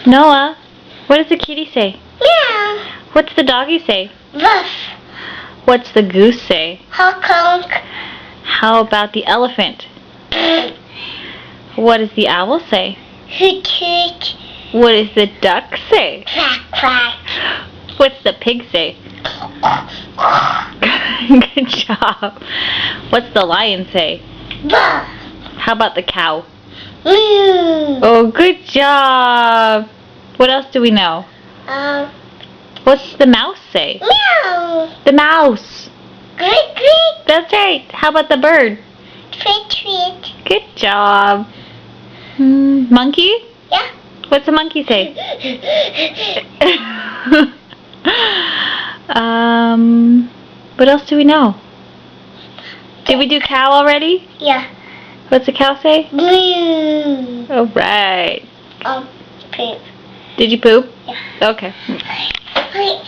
Noah, what does the kitty say? Meow. What's the doggy say? Ruff. What's the goose say? Honk honk. How about the elephant? What does the owl say? Hoot hoot. What does the duck say? Quack quack. What's the pig say? Good job. What's the lion say? Bah. How about the cow? Moo. Oh, good job. What else do we know? What's the mouse say? Meow. The mouse. Great great. That's right. How about the bird? Tweet tweet. Good job. Monkey? Yeah. What's the monkey say? What else do we know? Did we do cow already? Yeah. What's the cow say? Moo. All right. Poop. Did you poop? Yeah. Okay. Wait,